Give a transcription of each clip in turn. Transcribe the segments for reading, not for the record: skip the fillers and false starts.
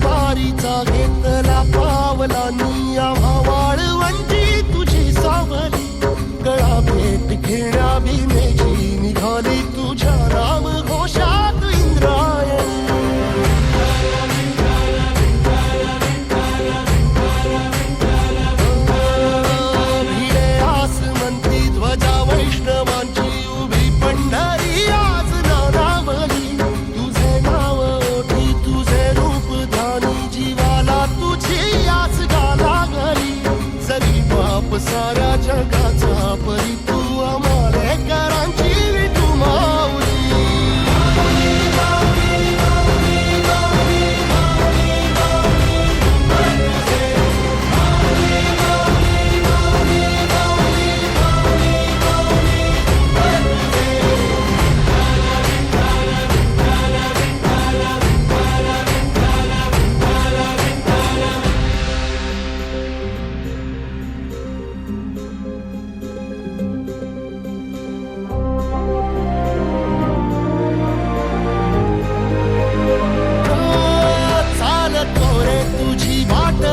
वारीचा घेतला पावलांनी आम्हा वाळवंटी तुझी सावली गळा भेट घेण्या भिनेची निघाली तुझ्या राम घोषात इंद्रायणी भिडे आसमंती ध्वजा वैष्णवांची उभी पंढरी आज नानावली तुझे नाव ओठी तुझे रूप ध्यानी जीवाला तुझी आस गाला घरी जरी बाप साऱ्या जगाचा परी तू आम्हाले करांची विठू माऊली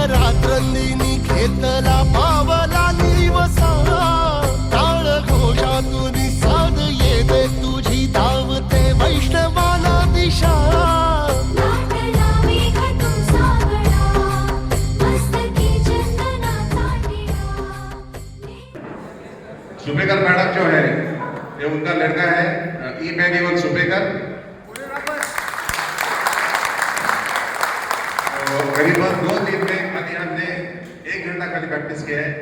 रात्रंदिनी घेतला पावला निवसा टाळ घोषातून साध येते तुझी धावते वैष्णवाला दिशा सुपेकर मैडम जो है ये उनका लड़का है ई बेनीवल सुपेकर करीबन 2 दिन में खाली हमने 1 घंटा खाली प्रैक्टिस किया है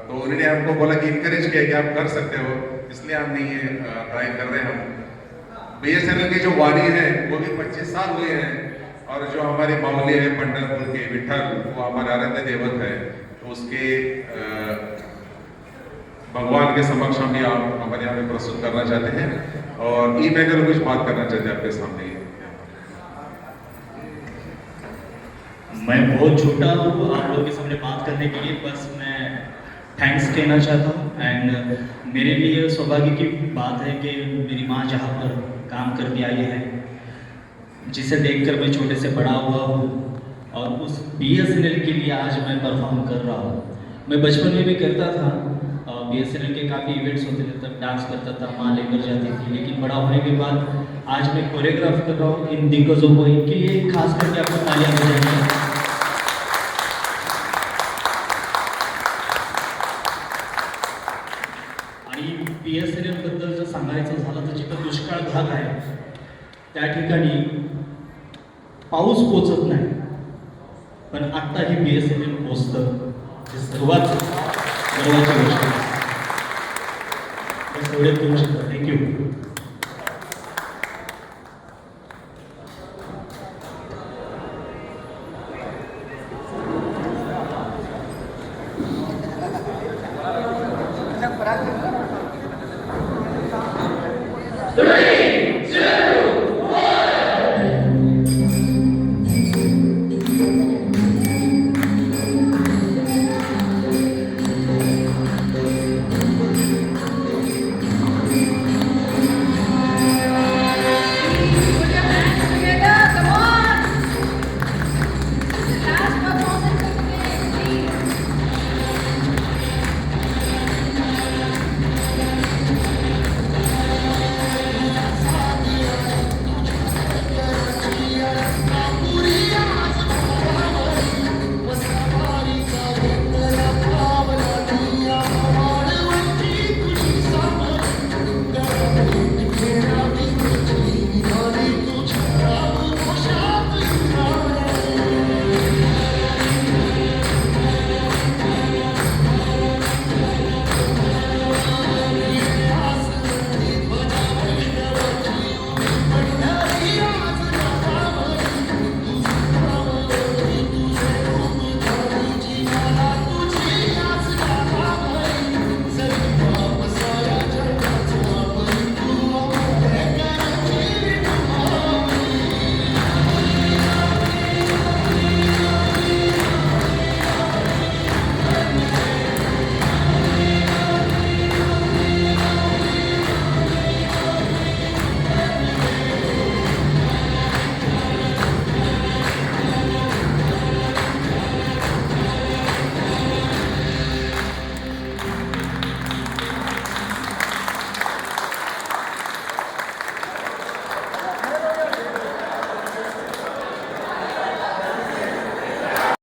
तो उन्होंने हमको बोला कि इनकरेज किया कि आप कर सकते हो इसलिए हमने ये ट्राई कर रहे हैं हम बीएसएनएल की जो वाणी है वो भी 25 साल हुए हैं और जो हमारे मामले है पंढरपुर के विठल वो हमारे आराध्य देवत है तो उसके भगवान के समक्ष हम हमारे यहाँ पे प्रस्तुत करना चाहते हैं और ई मैंने कुछ बात करना चाहते हैं आपके सामने। मैं बहुत छोटा हूँ आप लोगों के सामने बात करने के लिए बस मैं थैंक्स कहना चाहता हूँ एंड मेरे लिए सौभाग्य की बात है कि मेरी माँ जहाँ पर काम करके आई है जिसे देखकर मैं छोटे से बड़ा हुआ हूँ और उस बीएसएनएल के लिए आज मैं परफॉर्म कर रहा हूँ। मैं बचपन में भी करता था बीएसएनएल के काफ़ी इवेंट्स होते थे तब डांस करता था माँ लेकर जाती थी लेकिन बड़ा होने के बाद आज मैं कोरियोग्राफ कर रहा हूँ इन दिग्गजों को इनके लिए खास करके आपको तालियां बजाएंगे। बीएसएनएल बद्दल जर सांगायचं झालं तर जिथं दुष्काळ भाग आहे त्या ठिकाणी पाऊस पोचत नाही पण आत्ता ही बीएसएनएल पोचतं हे सर्वात गर्वाची गोष्ट आहे. एवढे करू शकता. थँक्यू.